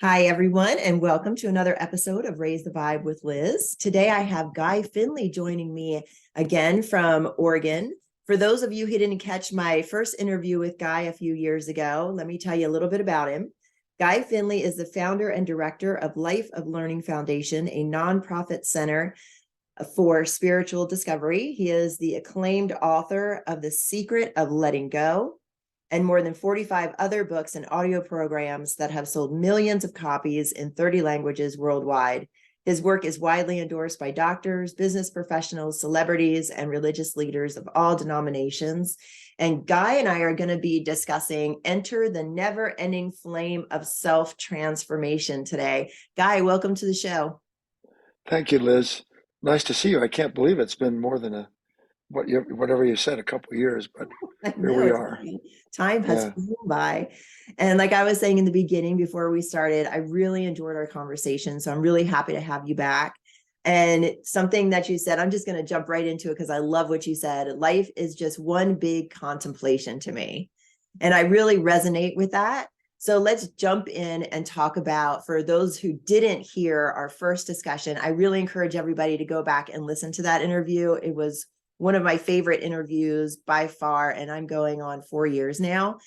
Hi, everyone, and welcome to another episode of Raise the Vibe with Liz. Today, I have Guy Finley joining me again from Oregon. For those of you who didn't catch my first interview with Guy a few years ago, let me tell you a little bit about him. Guy Finley is the founder and director of Life of Learning Foundation, a nonprofit center for spiritual discovery. He is the acclaimed author of The Secret of Letting Go, and more than 45 other books and audio programs that have sold millions of copies in 30 languages worldwide. His work is widely endorsed by doctors, business professionals, celebrities, and religious leaders of all denominations. And Guy and I are going to be discussing Enter the Never-Ending Flame of Self-Transformation today. Guy, welcome to the show. Thank you, Liz. Nice to see you. I can't believe it's been more than whatever you said, a couple of years, but I here know we it's are. funny. Time has Yeah. flown by. And like I was saying in the beginning before we started, I really enjoyed our conversation. So I'm really happy to have you back. And something that you said, I'm just going to jump right into it because I love what you said. Life is just one big contemplation to me. And I really resonate with that. So let's jump in and talk about, for those who didn't hear our first discussion, I really encourage everybody to go back and listen to that interview. It was one of my favorite interviews by far, and I'm going on 4 years now.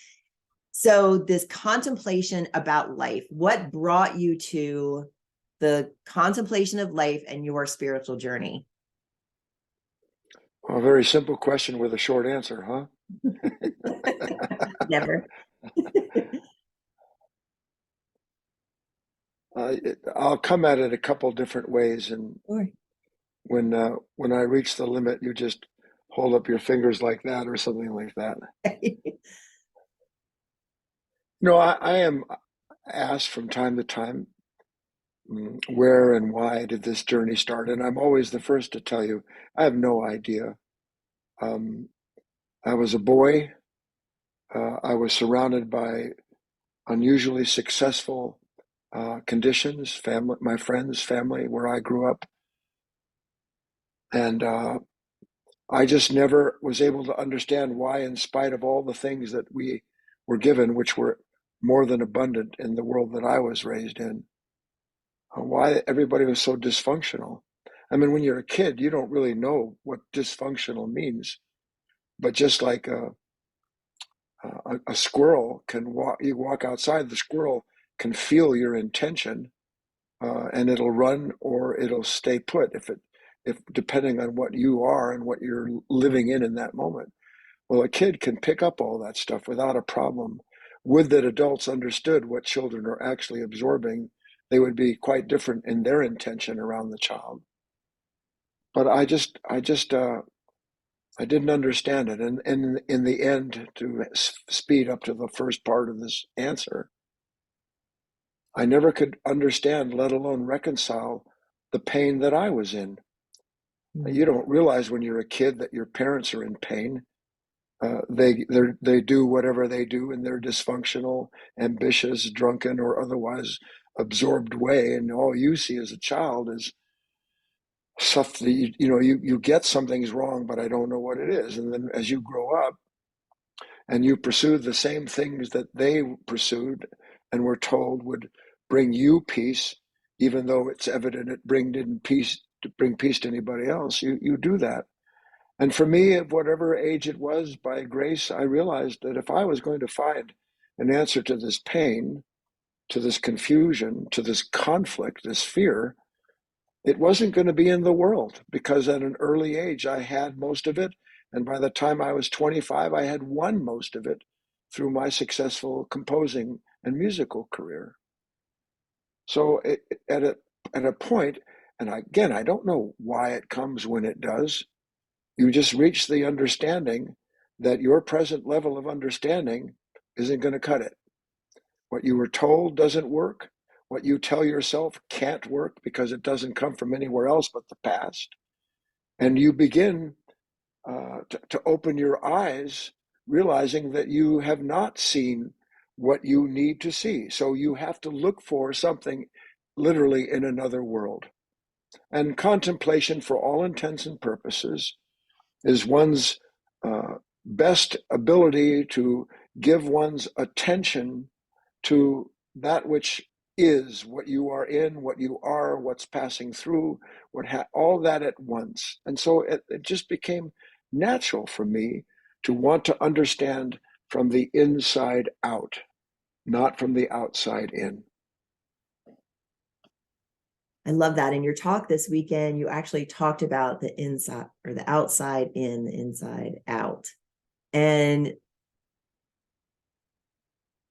So this contemplation about life, what brought you to the contemplation of life and your spiritual journey? Well, a very simple question with a short answer, huh? Never. I'll come at it a couple different ways, and Sure. when I reach the limit, you just hold up your fingers like that or something like that. I am asked from time to time, where and why did this journey start? And I'm always the first to tell you, I have no idea. Um, I was a boy. I was surrounded by unusually successful conditions, family, my friends, family, where I grew up. And I just never was able to understand why, in spite of all the things that we were given, which were more than abundant in the world that I was raised in, why everybody was so dysfunctional. I mean, when you're a kid, you don't really know what dysfunctional means. But just like a squirrel can walk, you walk outside, the squirrel can feel your intention, and it'll run or it'll stay put if depending on what you are and what you're living in that moment. Well, a kid can pick up all that stuff without a problem. Would that adults understood what children are actually absorbing, they would be quite different in their intention around the child. But I didn't understand it. And in the end, to speed up to the first part of this answer, I never could understand, let alone reconcile, the pain that I was in. You don't realize when you're a kid that your parents are in pain. They do whatever they do in their dysfunctional, ambitious, drunken, or otherwise absorbed way, and all you see as a child is stuff that you get something's wrong, but I don't know what it is. And then as you grow up and you pursue the same things that they pursued and were told would bring you peace, even though it's evident it didn't peace to bring peace to anybody else, you do that. And for me, at whatever age it was, by grace, I realized that if I was going to find an answer to this pain, to this confusion, to this conflict, this fear, it wasn't going to be in the world, because at an early age, I had most of it. And by the time I was 25, I had won most of it through my successful composing and musical career. So at a point, and again, I don't know why it comes when it does, you just reach the understanding that your present level of understanding isn't going to cut it. What you were told doesn't work. What you tell yourself can't work because it doesn't come from anywhere else but the past. And you begin to open your eyes, realizing that you have not seen what you need to see. So you have to look for something literally in another world. And contemplation, for all intents and purposes, is one's best ability to give one's attention to that which is, what you are in, what you are, what's passing through, all that at once. And so it just became natural for me to want to understand from the inside out, not from the outside in. I love that. In your talk this weekend, you actually talked about the inside or the outside in, the inside out, and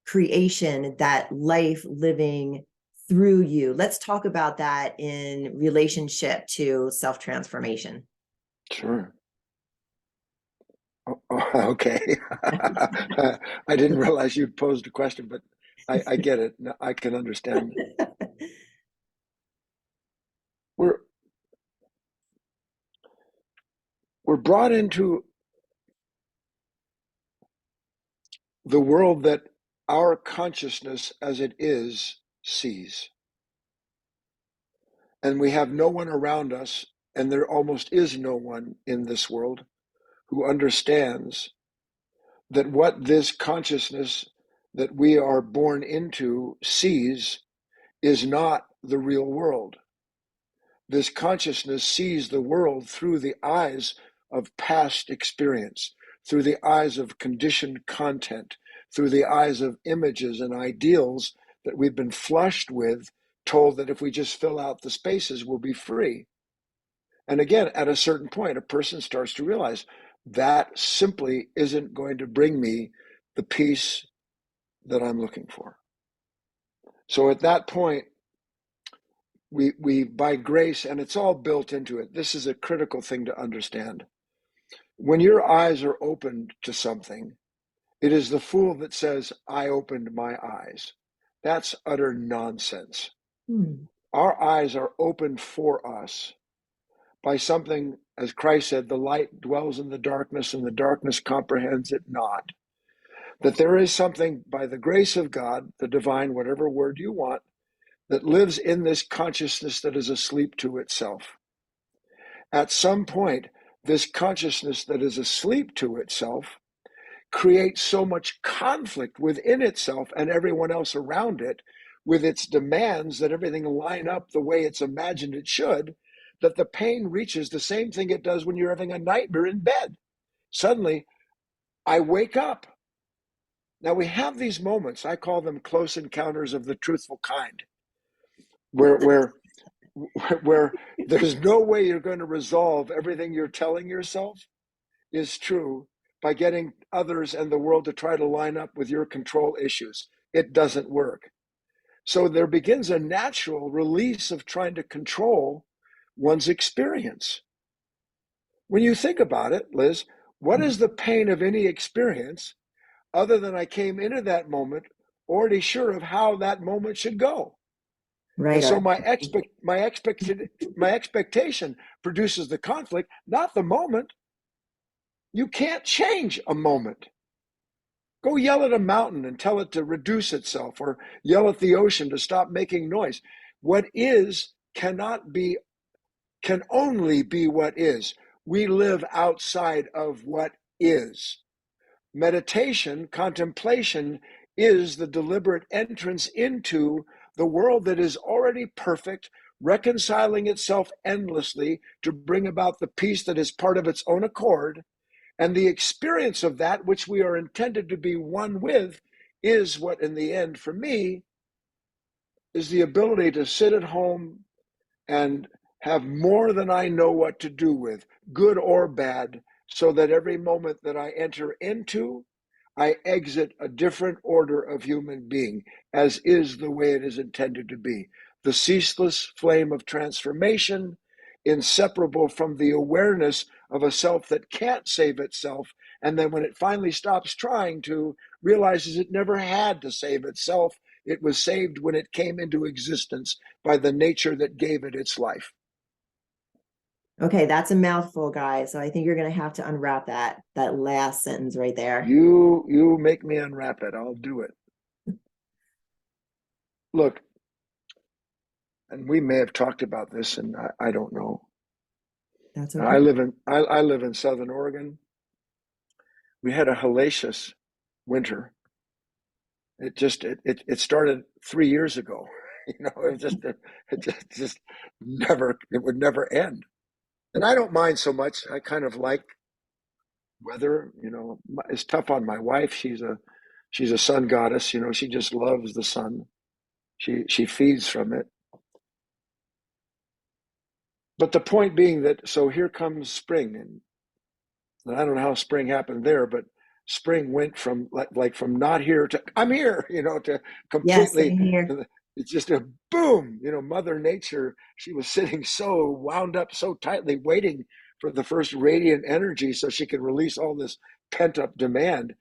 creation, that life living through you. Let's talk about that in relationship to self-transformation. Sure. Oh, okay. I didn't realize you'd posed a question, but I get it. I can understand. We're we're brought into the world that our consciousness as it is sees. And we have no one around us, and there almost is no one in this world who understands that what this consciousness that we are born into sees is not the real world. This consciousness sees the world through the eyes of past experience, through the eyes of conditioned content, through the eyes of images and ideals that we've been flushed with, told that if we just fill out the spaces, we'll be free. And again, at a certain point, a person starts to realize that simply isn't going to bring me the peace that I'm looking for. So at that point, we by grace, and it's all built into it. This is a critical thing to understand. When your eyes are opened to something, it is the fool that says, I opened my eyes. That's utter nonsense. Our eyes are opened for us by something, as Christ said, the light dwells in the darkness and the darkness comprehends it not. That there is something by the grace of God, the divine, whatever word you want, that lives in this consciousness that is asleep to itself. At some point, this consciousness that is asleep to itself creates so much conflict within itself and everyone else around it, with its demands that everything line up the way it's imagined it should, that the pain reaches the same thing it does when you're having a nightmare in bed. Suddenly, I wake up. Now, we have these moments, I call them close encounters of the truthful kind, where where there's no way you're going to resolve everything you're telling yourself is true by getting others and the world to try to line up with your control issues. It doesn't work. So there begins a natural release of trying to control one's experience. When you think about it, Liz, what is the pain of any experience other than I came into that moment already sure of how that moment should go? Right. And so my expectation produces the conflict, not the moment. You can't change a moment. Go yell at a mountain and tell it to reduce itself, or yell at the ocean to stop making noise. What is cannot be, can only be what is. We live outside of what is. Meditation, contemplation, is the deliberate entrance into the world that is already perfect, reconciling itself endlessly to bring about the peace that is part of its own accord. And the experience of that which we are intended to be one with is what, in the end, for me, is the ability to sit at home and have more than I know what to do with, good or bad, so that every moment that I enter into, I exit a different order of human being, as is the way it is intended to be. The ceaseless flame of transformation, inseparable from the awareness of a self that can't save itself, and then when it finally stops trying to, realizes it never had to save itself. It was saved when it came into existence by the nature that gave it its life. Okay, that's a mouthful, guys. So I think you're going to have to unwrap that last sentence right there. You make me unwrap it. I'll do it. Look, and we may have talked about this, and I don't know. That's okay. I live in Southern Oregon. We had a hellacious winter. It started 3 years ago. It just never, it would never end. And I don't mind so much. I kind of like weather. It's tough on my wife. She's a sun goddess. She just loves the sun. She feeds from it. But the point being that, so here comes spring, and I don't know how spring happened there, but spring went from like from not here to I'm here, to Yes, completely. same here. It's just a boom. Mother Nature. She was sitting so wound up, so tightly, waiting for the first radiant energy so she could release all this pent up demand.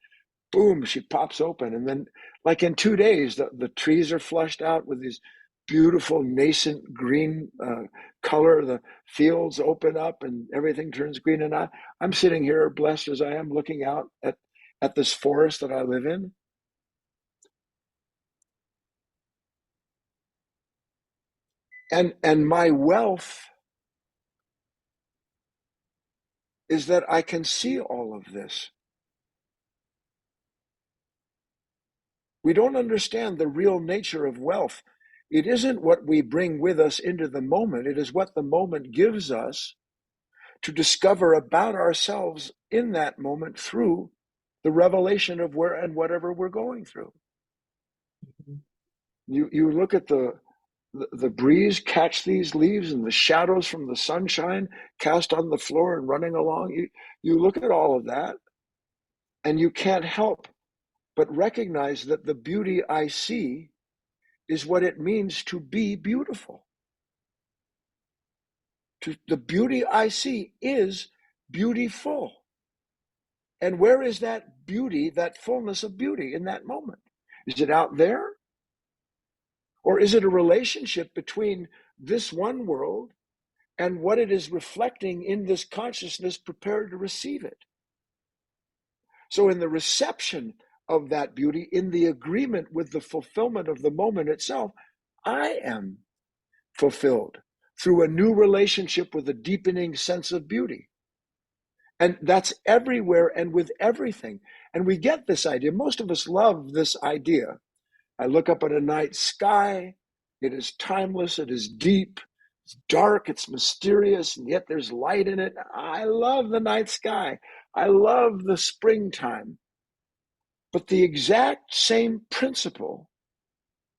Boom, she pops open. And then, like in 2 days, the trees are flushed out with these beautiful nascent green color. The fields open up and everything turns green. And I'm sitting here, blessed as I am, looking out at this forest that I live in. And my wealth is that I can see all of this. We don't understand the real nature of wealth. It isn't what we bring with us into the moment. It is what the moment gives us to discover about ourselves in that moment through the revelation of where and whatever we're going through. You look at the breeze catch these leaves and the shadows from the sunshine cast on the floor and running along. You look at all of that and you can't help but recognize that the beauty I see is what it means to be beautiful. The beauty I see is beautiful. And where is that beauty, that fullness of beauty in that moment? Is it out there? Or is it a relationship between this one world and what it is reflecting in this consciousness prepared to receive it? So, in the reception of that beauty, in the agreement with the fulfillment of the moment itself, I am fulfilled through a new relationship with a deepening sense of beauty. And that's everywhere and with everything. And we get this idea. Most of us love this idea. I look up at a night sky. It is timeless. It is deep. It's dark. It's mysterious. And yet there's light in it. I love the night sky. I love the springtime. But the exact same principle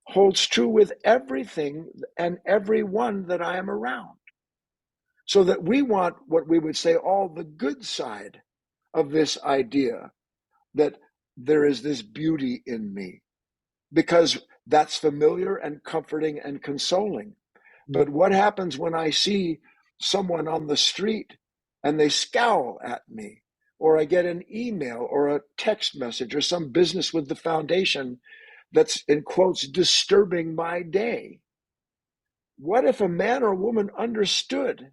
holds true with everything and everyone that I am around. So that we want what we would say all the good side of this idea that there is this beauty in me, because that's familiar and comforting and consoling. But what happens when I see someone on the street and they scowl at me, or I get an email or a text message or some business with the foundation that's, in quotes, disturbing my day? What if a man or woman understood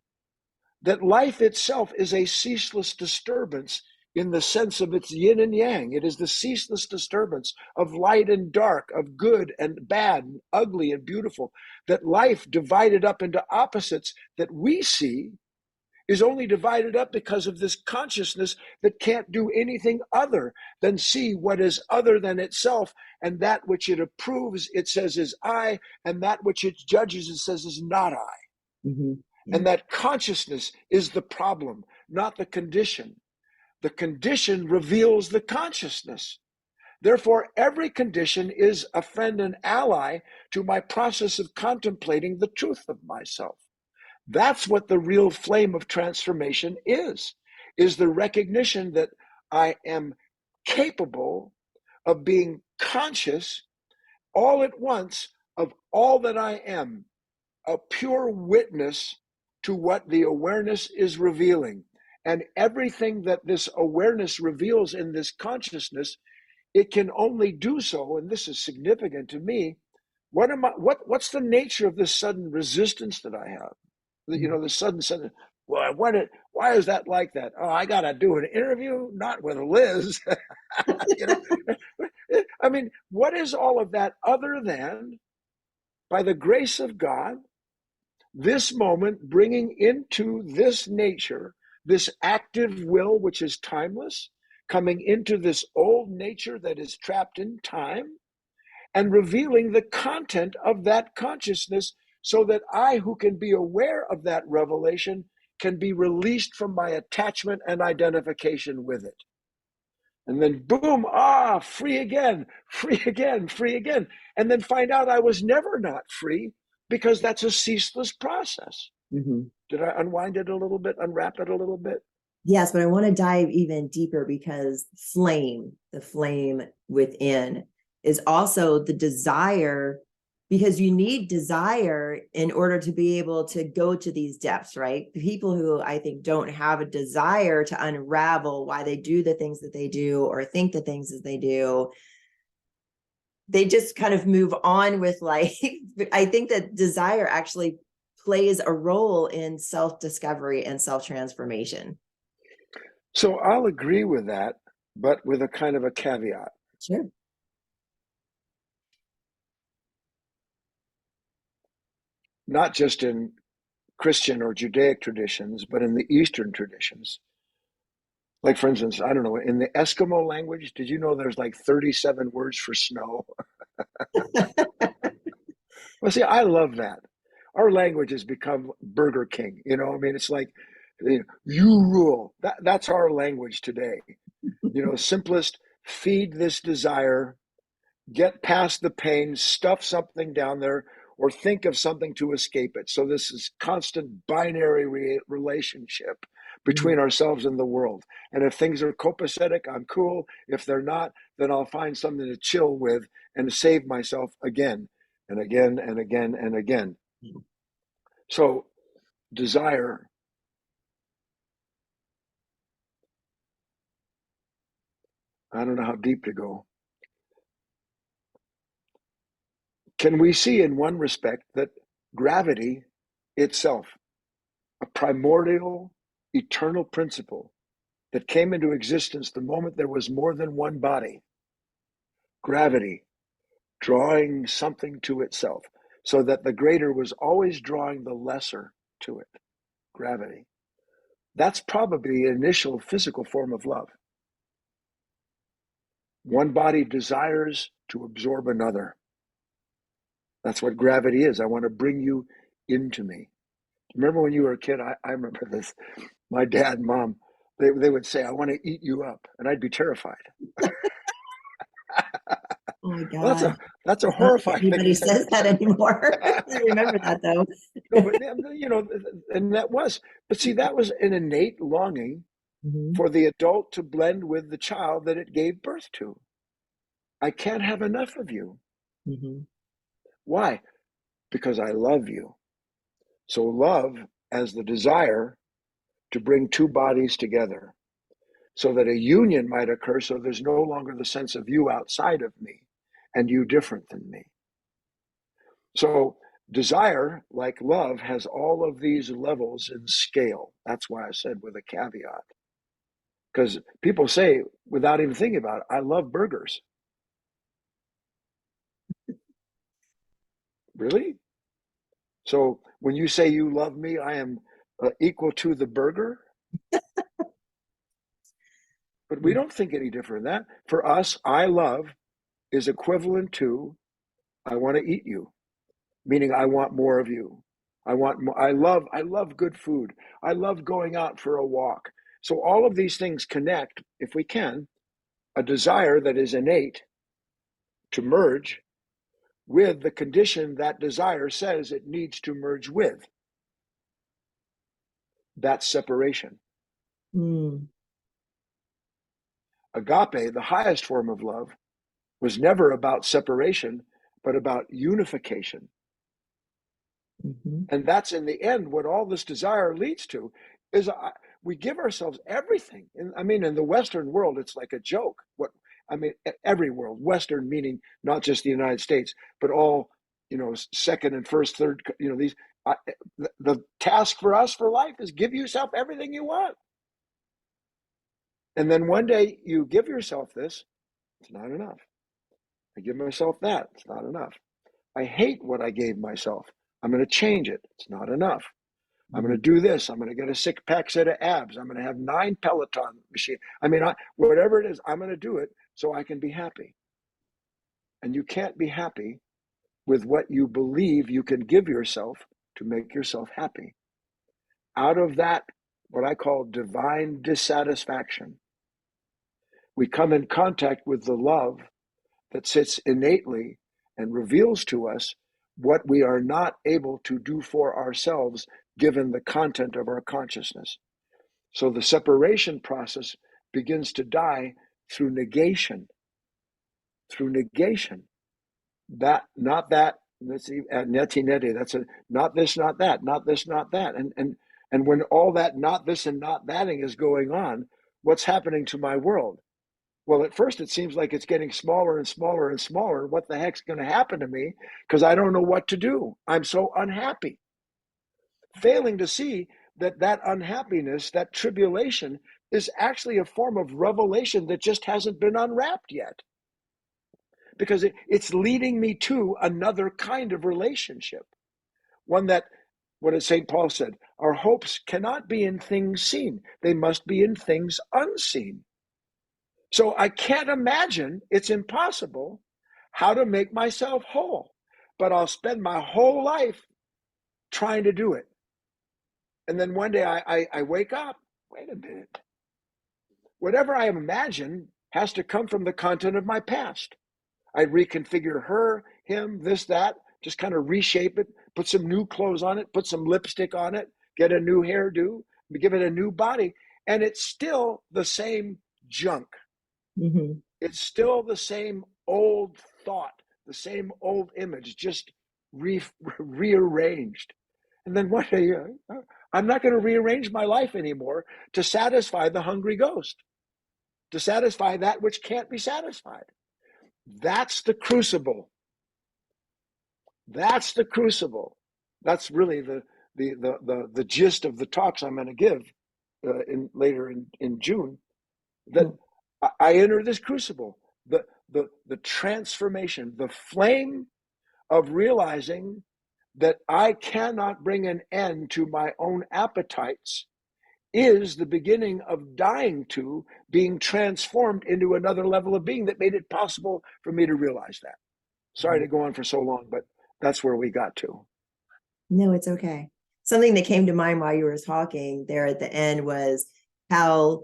that life itself is a ceaseless disturbance in the sense of its yin and yang? It is the ceaseless disturbance of light and dark, of good and bad, and ugly and beautiful. That life divided up into opposites that we see is only divided up because of this consciousness that can't do anything other than see what is other than itself, and that which it approves, it says is I, and that which it judges, it says is not I. Mm-hmm. Yeah. And that consciousness is the problem, not the condition. The condition reveals the consciousness. Therefore, every condition is a friend and ally to my process of contemplating the truth of myself. That's what the real flame of transformation is the recognition that I am capable of being conscious all at once of all that I am, a pure witness to what the awareness is revealing. And everything that this awareness reveals in this consciousness, it can only do so, and this is significant to me. What's the nature of this sudden resistance that I have? The sudden, well, why is that like that? Oh, I got to do an interview, not with Liz. you know, I mean, what is all of that other than, by the grace of God, this moment bringing into this nature, this active will, which is timeless, coming into this old nature that is trapped in time, and revealing the content of that consciousness so that I, who can be aware of that revelation, can be released from my attachment and identification with it. And then boom, free again, free again, free again. And then find out I was never not free, because that's a ceaseless process. Mm-hmm. Did I unwind it a little bit, unwrap it a little bit? Yes, but I want to dive even deeper, because the flame within, is also the desire, because you need desire in order to be able to go to these depths, right? People who I think don't have a desire to unravel why they do the things that they do or think the things that they do, they just kind of move on with life. I think that desire actually plays a role in self-discovery and self-transformation. So I'll agree with that, but with a kind of a caveat. Sure. Not just in Christian or Judaic traditions, but in the Eastern traditions. Like, for instance, I don't know, in the Eskimo language, did you know there's like 37 words for snow? Well, see, I love that. Our language has become Burger King. You know, I mean, it's like, you rule. That's our language today. Simplest, feed this desire, get past the pain, stuff something down there, or think of something to escape it. So this is constant binary relationship between ourselves and the world. And if things are copacetic, I'm cool. If they're not, then I'll find something to chill with and save myself again and again and again and again. So desire, I don't know how deep to go. Can we see in one respect that gravity itself, a primordial, eternal principle that came into existence the moment there was more than one body, gravity, drawing something to itself, so that the greater was always drawing the lesser to it, gravity. That's probably the initial physical form of love. One body desires to absorb another. That's what gravity is. I want to bring you into me. Remember when you were a kid? I remember this. My dad and mom, they would say, I want to eat you up. And I'd be terrified. Oh my Well, God. that's a I don't think horrifying thing. anybody says that anymore. I remember that though. No, but and that was, but see, that was an innate longing Mhm. for the adult to blend with the child that it gave birth to. I can't have enough of you. Mhm. Why? Because I love you. So love as the desire to bring two bodies together so that a union might occur, so there's no longer the sense of you outside of me and you different than me. So desire, like love, has all of these levels in scale. That's why I said with a caveat. Because people say, without even thinking about it, I love burgers. Really? So when you say you love me, I am equal to the burger? But we don't think any different than that. For us, I love is equivalent to I want to eat you, meaning I want more of you. I want more, I love good food. I love going out for a walk. So all of these things connect, if we can, a desire that is innate to merge with the condition that desire says it needs to merge with. That's separation. Mm. Agape, the highest form of love, was never about separation, but about unification. Mhm. And that's in the end what all this desire leads to is we give ourselves everything. And I mean, in the Western world, it's like a joke. Every world, Western meaning not just the United States, but all, second and first, third, these, the task for us for life is give yourself everything you want. And then one day you give yourself this, it's not enough. I give myself that, it's not enough. I hate what I gave myself. I'm going to change it. It's not enough. I'm going to Mhm. do this. I'm going to get a six pack set of abs. I'm going to have 9 Peloton machines. Whatever it is, I'm going to do it so I can be happy. And you can't be happy with what you believe you can give yourself to make yourself happy. Out of that, what I call divine dissatisfaction, we come in contact with the love that sits innately and reveals to us what we are not able to do for ourselves given the content of our consciousness. So the separation process begins to die through negation. Through negation. That, not that, let's see, neti neti, that's a not this, not that, not this, not that. And when all that not this and not thating is going on, what's happening to my world? Well, at first it seems like it's getting smaller and smaller and smaller. What the heck's going to happen to me? Because I don't know what to do. I'm so unhappy. Failing to see that that unhappiness, that tribulation, is actually a form of revelation that just hasn't been unwrapped yet. Because it's leading me to another kind of relationship. One that, what St. Paul said, our hopes cannot be in things seen. They must be in things unseen. So I can't imagine, it's impossible, how to make myself whole. But I'll spend my whole life trying to do it. And then one day I wake up, wait a minute. Whatever I imagine has to come from the content of my past. I reconfigure her, him, this, that, just kind of reshape it, put some new clothes on it, put some lipstick on it, get a new hairdo, give it a new body. And it's still the same junk. Mm-hmm. It's still the same old thought, the same old image, just rearranged. And then one day, I'm not going to rearrange my life anymore to satisfy the hungry ghost, to satisfy that which can't be satisfied. That's the crucible. That's the crucible. That's really the gist of the talks I'm going to give later in June. That I enter this crucible, the transformation, the flame of realizing that I cannot bring an end to my own appetites is the beginning of dying to being transformed into another level of being that made it possible for me to realize that. Sorry to go on for so long, but that's where we got to. No, it's okay. Something that came to mind while you were talking there at the end was how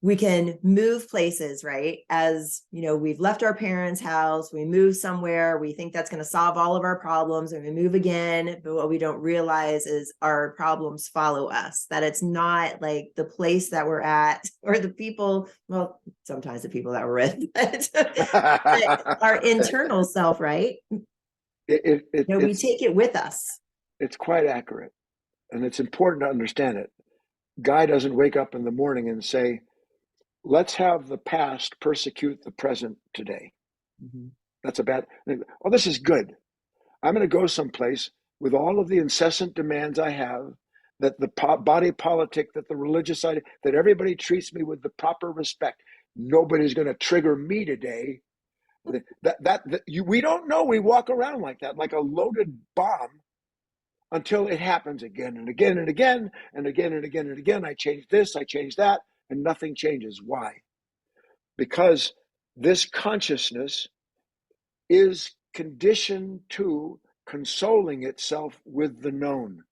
we can move places, right? As you know, we've left our parents' house, we move somewhere, we think that's going to solve all of our problems, and we move again. But what we don't realize is our problems follow us, that it's not like the place that we're at or the people, well, sometimes the people that we're with, but our internal self, right? We take it with us. It's quite accurate. And it's important to understand it. Guy doesn't wake up in the morning and say, let's have the past persecute the present today. Mm-hmm. That's a bad, oh, this is good. I'm going to go someplace with all of the incessant demands I have, that the body politic, that the religious side, that everybody treats me with the proper respect. Nobody's going to trigger me today. We don't know. We walk around like that, like a loaded bomb, until it happens again and again and again and again and again and again. I change this, I change that, and nothing changes. Why? Because this consciousness is conditioned to consoling itself with the known.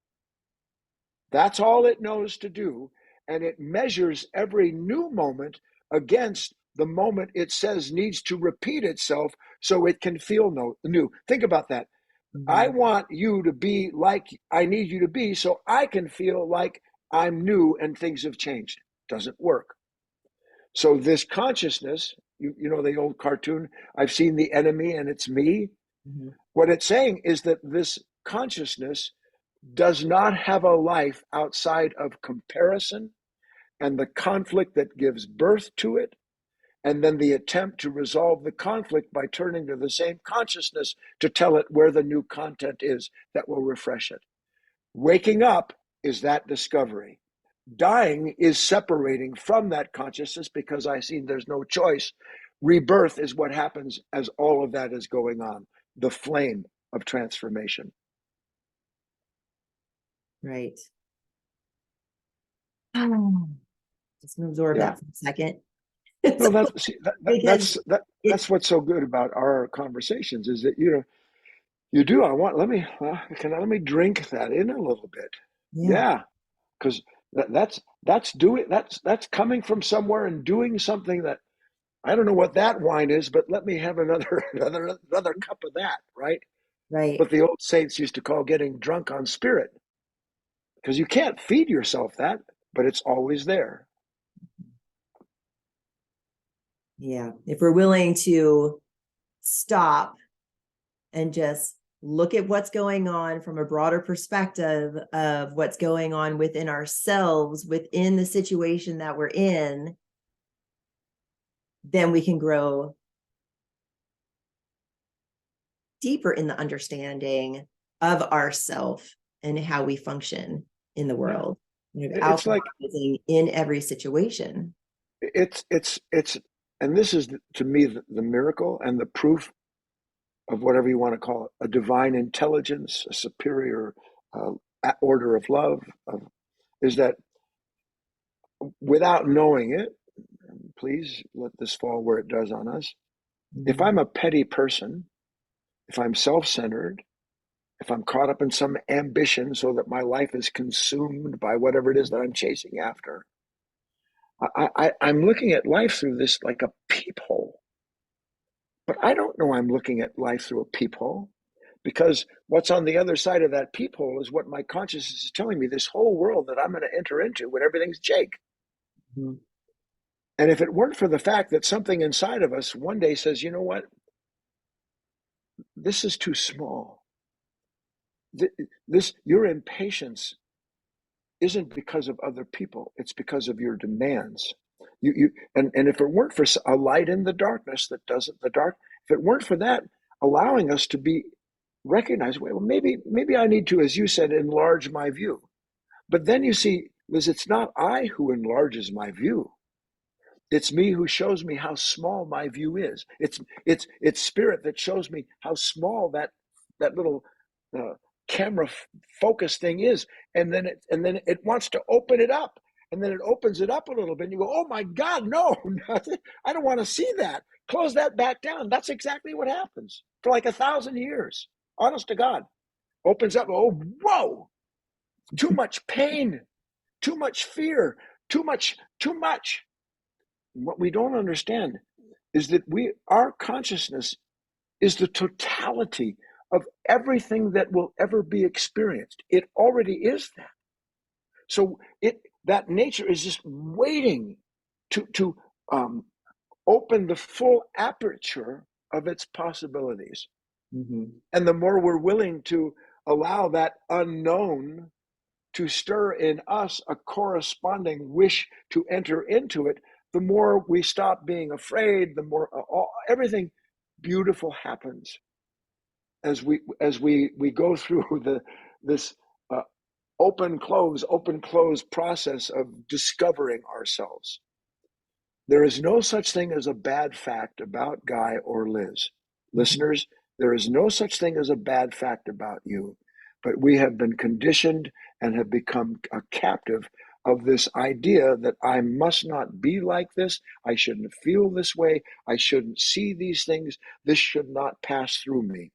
That's all it knows to do, and it measures every new moment against the moment it says needs to repeat itself so it can feel new. Think about that. Mm-hmm. I want you to be like I need you to be so I can feel like I'm new and things have changed. Doesn't work. So this consciousness, you know the old cartoon, I've seen the enemy and it's me. Mm-hmm. What it's saying is that this consciousness does not have a life outside of comparison and the conflict that gives birth to it, and then the attempt to resolve the conflict by turning to the same consciousness to tell it where the new content is that will refresh it. Waking up is that discovery. Dying is separating from that consciousness because I see there's no choice. Rebirth is what happens as all of that is going on, the flame of transformation. Right. Just absorb that for a second. No, So, because it, that's what's so good about our conversations is that you do. I want let me drink that in a little bit. yeah, Yeah, because that's doing that's coming from somewhere and doing something that I don't know what that wine is, but let me have another another cup of that, right? right. What the old saints used to call getting drunk on spirit, because you can't feed yourself that, but it's always there. Yeah. If we're willing to stop and just look at what's going on from a broader perspective of what's going on within ourselves, within the situation that we're in, then we can grow deeper in the understanding of ourself and how we function in the Yeah, world, it's like alchemizing in every situation. it's and this is to me the miracle and the proof of whatever you want to call it, a divine intelligence, a superior uh, order of love, is that without knowing it, please let this fall where it does on us. If I'm a petty person, if I'm self-centered, if I'm caught up in some ambition so that my life is consumed by whatever it is that I'm chasing after, I'm looking at life through this like a peephole. But I don't know I'm looking at life through a peephole, because what's on the other side of that peephole is what my consciousness is telling me, this whole world that I'm going to enter into when everything's Jake. Mm-hmm. And if it weren't for the fact that something inside of us one day says, you know what, this is too small. This your impatience isn't because of other people, it's because of your demands. And if it weren't for a light in the darkness that doesn't the dark, if it weren't for that allowing us to be recognized, well, maybe I need to, as you said, enlarge my view. But then you see, Liz, it's not I who enlarges my view. It's me who shows me how small my view is. It's spirit that shows me how small that little uh, camera focus thing is, and then it wants to open it up, and then it opens it up a little bit, and you go, oh my God, no, I don't want to see that. Close that back down. That's exactly what happens for like 1,000 years. Honest to God, opens up. Oh, whoa! Too much pain, too much fear, too much. What we don't understand is that our consciousness is the totality of everything that will ever be experienced. It already is that. So that nature is just waiting to open the full aperture of its possibilities. Mm-hmm. And the more we're willing to allow that unknown to stir in us a corresponding wish to enter into it, the more we stop being afraid, the more everything beautiful happens as we go through this uh, open close process of discovering ourselves. There is no such thing as a bad fact about Guy or Liz. Mm-hmm. Listeners, there is no such thing as a bad fact about you, but we have been conditioned and have become a captive of this idea that I must not be like this. I shouldn't feel this way. I shouldn't see these things. This should not pass through me.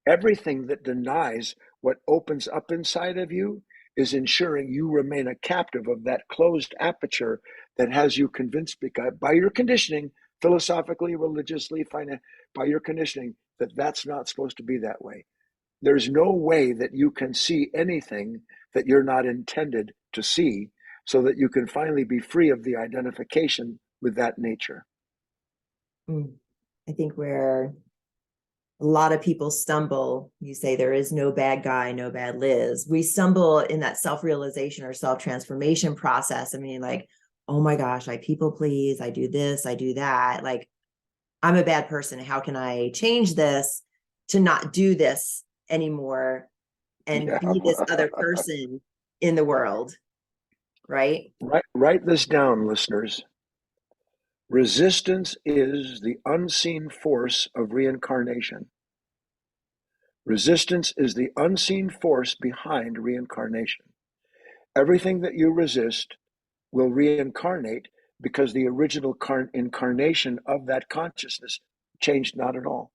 Everything that denies what opens up inside of you is ensuring you remain a captive of that closed aperture that has you convinced by your conditioning, philosophically, religiously, by your conditioning, that that's not supposed to be that way. There's no way that you can see anything that you're not intended to see, so that you can finally be free of the identification with that nature. Mm. I think where a lot of people stumble, you say there is no bad guy, no bad Liz. We stumble in that self-realization or self-transformation process. I mean, like, oh my gosh, I people please, I do this, I do that. Like, I'm a bad person. How can I change this to not do this anymore and Yeah. be this other person in the world? Right. Write this down, listeners. Resistance is the unseen force of reincarnation. Resistance is the unseen force behind reincarnation. Everything that you resist will reincarnate because the original incarnation of that consciousness changed not at all.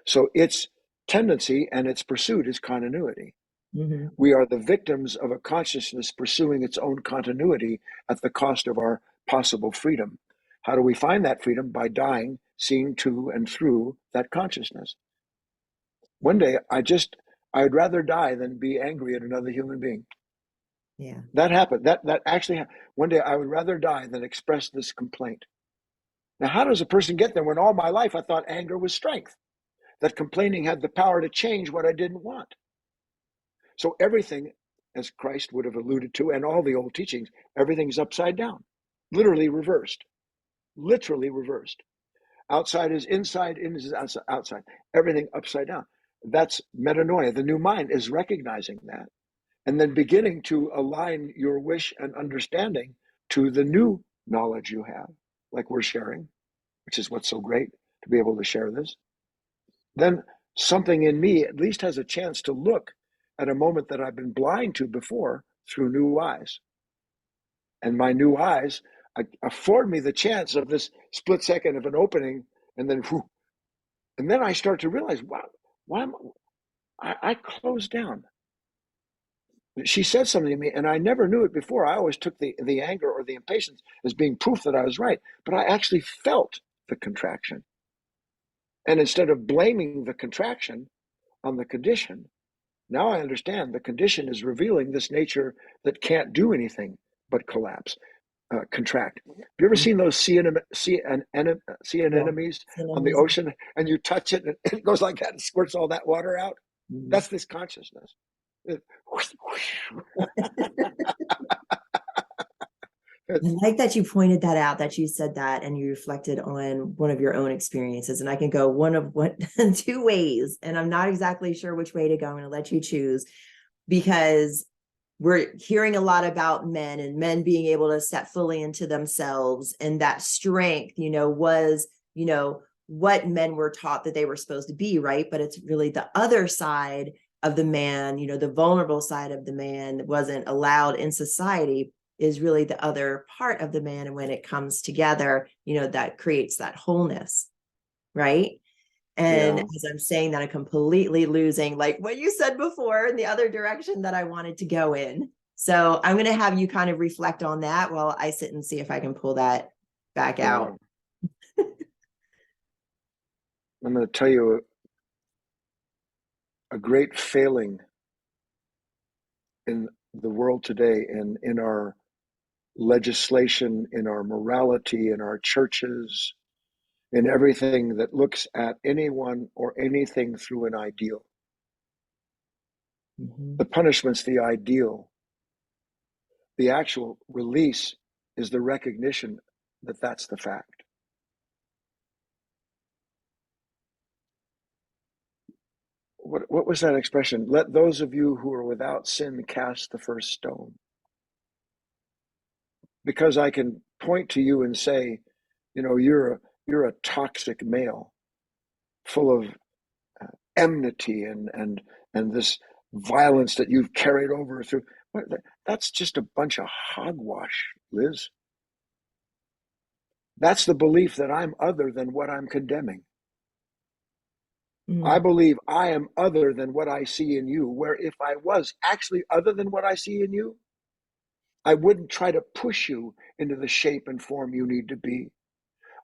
So its tendency and its pursuit is continuity. Mm-hmm. We are the victims of a consciousness pursuing its own continuity at the cost of our possible freedom. How do we find that freedom? By dying, seeing to and through that consciousness. One day, I'd rather die than be angry at another human being. Yeah. That happened. That actually happened. One day, I would rather die than express this complaint. Now, how does a person get there when all my life I thought anger was strength? That complaining had the power to change what I didn't want. So everything, as Christ would have alluded to, and all the old teachings, everything's upside down, literally reversed, literally reversed. Outside is inside, in is outside, everything upside down. That's metanoia. The new mind is recognizing that and then beginning to align your wish and understanding to the new knowledge you have, like we're sharing, which is what's so great to be able to share this. Then something in me at least has a chance to look at a moment that I've been blind to before through new eyes. And my new eyes afford me the chance of this split second of an opening, and then whew, and then I start to realize, wow, why am I closed down? She said something to me, and I never knew it before. I always took the anger or the impatience as being proof that I was right, but I actually felt the contraction. And instead of blaming the contraction on the condition, now I understand the condition is revealing this nature that can't do anything but collapse, contract. Have you ever seen those sea Yeah. anemones on the Enemies. ocean, and you touch it and it goes like that and squirts all that water out? Mhm. That's this consciousness. I like that you pointed that out, that you said that and you reflected on one of your own experiences. And I can go one of what two ways, and I'm not exactly sure which way to go. I'm going to let you choose, because we're hearing a lot about men and men being able to step fully into themselves, and that strength, was, what men were taught that they were supposed to be, right? But it's really the other side of the man, the vulnerable side of the man that wasn't allowed in society, is really the other part of the man. And when it comes together, that creates that wholeness, right? And Yeah. as I'm saying that, I'm completely losing, like what you said before, in the other direction that I wanted to go in. So I'm going to have you kind of reflect on that while I sit and see if I can pull that back out. Wow. I'm going to tell you a great failing in the world today, and in our legislation, in our morality, in our churches, in everything that looks at anyone or anything through an ideal. Mm-hmm. The punishment's the ideal. The actual release is the recognition that that's the fact. What was that expression? Let those of you who are without sin cast the first stone. Because I can point to you and say, you're a toxic male, full of enmity and this violence that you've carried over through. That's just a bunch of hogwash, Liz. That's the belief that I'm other than what I'm condemning. I Mm-hmm. believe I am other than what I see in you, where if I was actually other than what I see in you, I wouldn't try to push you into the shape and form you need to be.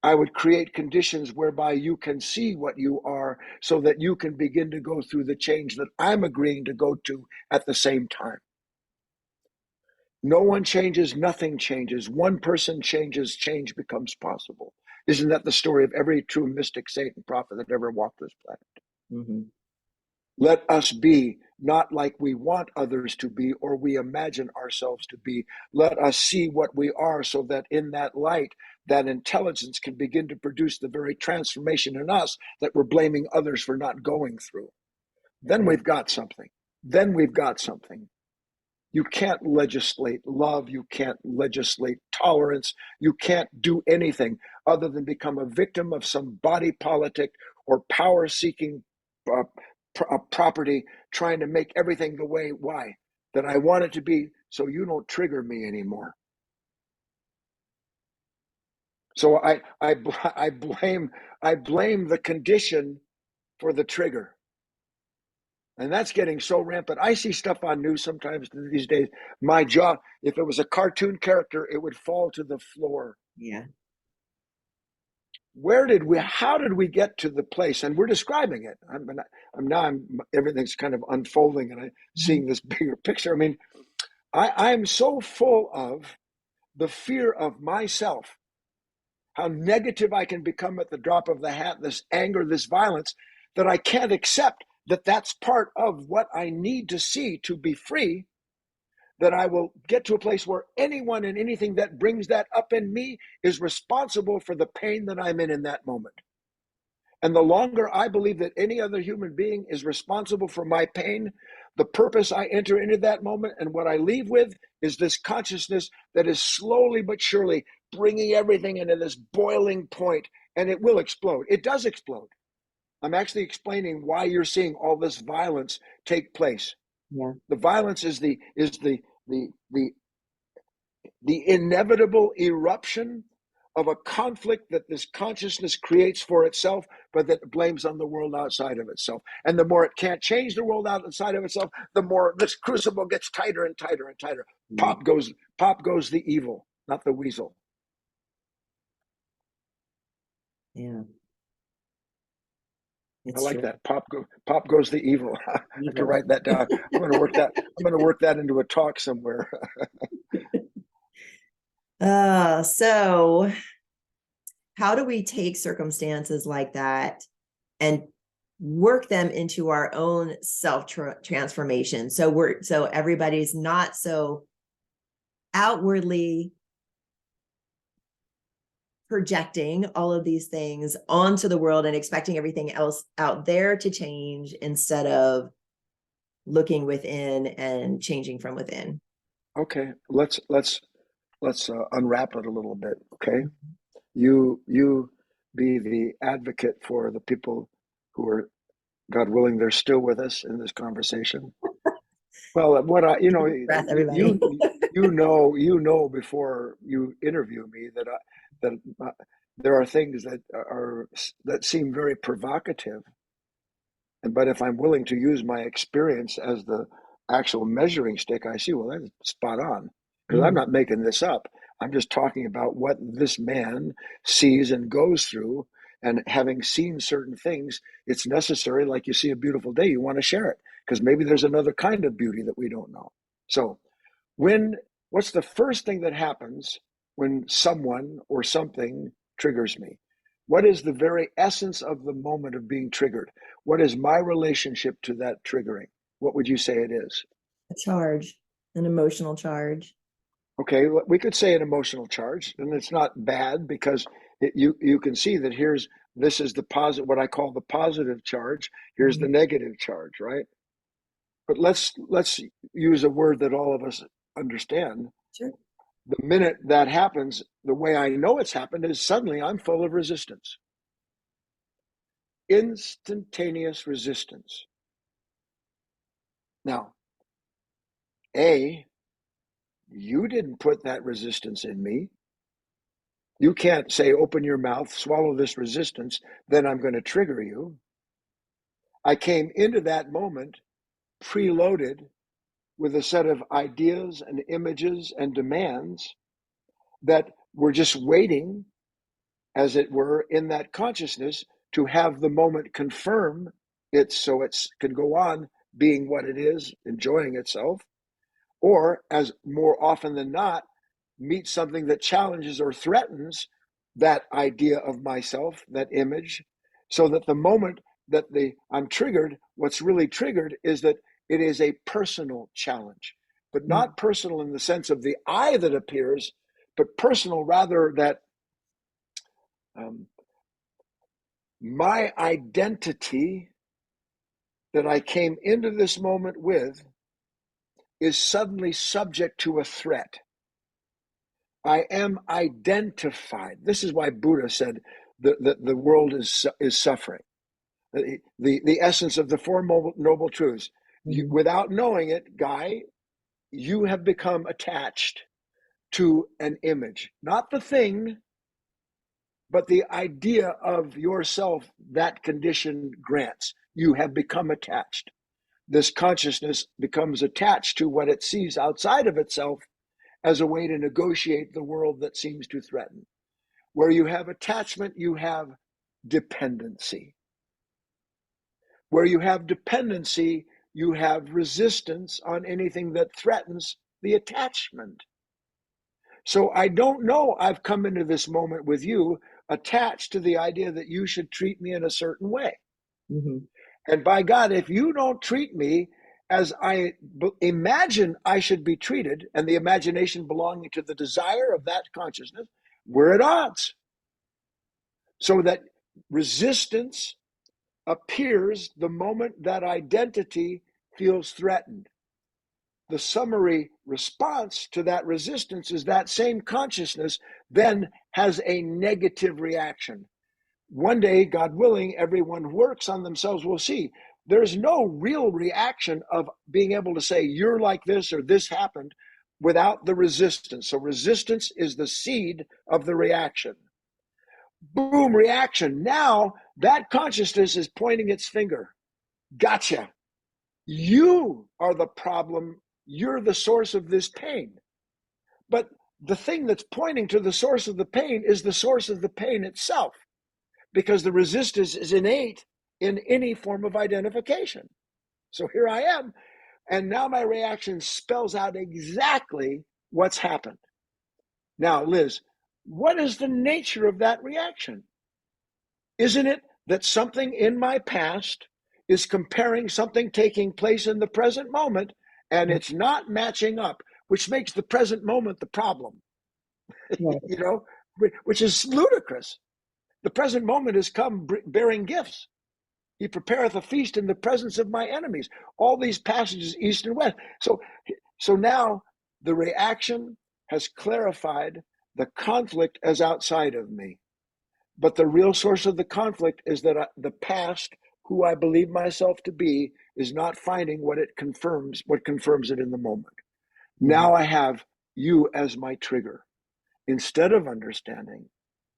I would create conditions whereby you can see what you are so that you can begin to go through the change that I'm agreeing to go to at the same time. No one changes, nothing changes. One person changes, change becomes possible. Isn't that the story of every true mystic, saint, and prophet that ever walked this planet? Mm-hmm. Let us be not like we want others to be or we imagine ourselves to be. Let us see what we are so that in that light, that intelligence can begin to produce the very transformation in us that we're blaming others for not going through. Then Yeah. we've got something. Then we've got something. You can't legislate love. You can't legislate tolerance. You can't do anything other than become a victim of some body politic or power seeking uh, property, trying to make everything the way, why? That I want it to be, so you don't trigger me anymore. So I blame the condition for the trigger. And that's getting so rampant. I see stuff on news sometimes these days. My jaw, if it was a cartoon character, it would fall to the floor. Yeah. How did we get to the place? And we're describing it. Everything's kind of unfolding and I'm seeing this bigger picture. I mean, I'm so full of the fear of myself, how negative I can become at the drop of the hat, this anger, this violence, that I can't accept that that's part of what I need to see to be free, that I will get to a place where anyone and anything that brings that up in me is responsible for the pain that I'm in that moment. And the longer I believe that any other human being is responsible for my pain, the purpose I enter into that moment and what I leave with is this consciousness that is slowly but surely bringing everything into this boiling point, and it will explode. It does explode. I'm actually explaining why you're seeing all this violence take place. Yeah. The violence is the inevitable eruption of a conflict that this consciousness creates for itself, but that it blames on the world outside of itself. And the more it can't change the world outside of itself, the more this crucible gets tighter and tighter and tighter. Pop goes the evil, not the weasel. Yeah. I It's like true. that. Pop goes the evil. I have to write that down. I'm going to work that into a talk somewhere. So how do we take circumstances like that and work them into our own self-transformation? So everybody's not so outwardly projecting all of these things onto the world and expecting everything else out there to change instead of looking within and changing from within. Okay, let's unwrap it a little bit. Okay, you be the advocate for the people who are, God willing, they're still with us in this conversation. Well, what I, you know, Breath, everybody. you know before you interview me that there are things that seem very provocative, but if I'm willing to use my experience as the actual measuring stick, I see, well, that's spot on because I'm not making this up. I'm just talking about what this man sees and goes through. And having seen certain things, it's necessary, like you see a beautiful day, you want to share it because maybe there's another kind of beauty that we don't know. So, what's the first thing that happens when someone or something triggers me? What is the very essence of the moment of being triggered? What is my relationship to that triggering? What would you say it is? A charge, an emotional charge. Okay, we could say an emotional charge, and it's not bad because you can see that this is the positive, what I call the positive charge. Here's the negative charge, right? But let's use a word that all of us understand. Sure. The minute that happens, the way I know it's happened is suddenly I'm full of resistance. Instantaneous resistance. Now, you didn't put that resistance in me. You can't say, open your mouth, swallow this resistance, then I'm going to trigger you. I came into that moment preloaded with a set of ideas and images and demands that were just waiting, as it were, in that consciousness to have the moment confirm it so it can go on being what it is, enjoying itself, or as more often than not, meet something that challenges or threatens that idea of myself, that image, so that the moment that I'm triggered, what's really triggered is that it is a personal challenge, but not personal in the sense of the I that appears, but personal rather that my identity that I came into this moment with is suddenly subject to a threat. I am identified. This is why Buddha said that the world is suffering. The essence of the Four Noble Truths. Without knowing it, Guy, you have become attached to an image, not the thing, but the idea of yourself that condition grants. You have become attached. This consciousness becomes attached to what it sees outside of itself as a way to negotiate the world that seems to threaten. Where you have attachment, you have dependency. Where you have dependency, you have resistance on anything that threatens the attachment. So I don't know, I've come into this moment with you attached to the idea that you should treat me in a certain way. Mm-hmm. And by God, if you don't treat me as I imagine I should be treated, and the imagination belonging to the desire of that consciousness, we're at odds. So that resistance appears the moment that identity feels threatened. The summary response to that resistance is that same consciousness then has a negative reaction. One day, God willing, everyone who works on themselves will see there's no real reaction of being able to say, you're like this or this happened without the resistance. So resistance is the seed of the reaction. Boom, reaction. Now that consciousness is pointing its finger. Gotcha. You are the problem. You're the source of this pain. But the thing that's pointing to the source of the pain is the source of the pain itself, because the resistance is innate in any form of identification. So here I am, and now my reaction spells out exactly what's happened. Now, Liz, what is the nature of that reaction? Isn't it that something in my past is comparing something taking place in the present moment, and it's not matching up, which makes the present moment the problem, Right. you know, which is ludicrous. The present moment has come bearing gifts. He prepareth a feast in the presence of my enemies. All these passages, east and west. So now the reaction has clarified the conflict as outside of me. But the real source of the conflict is that the past, who I believe myself to be, is not finding what confirms it in the moment. Now I have you as my trigger. Instead of understanding,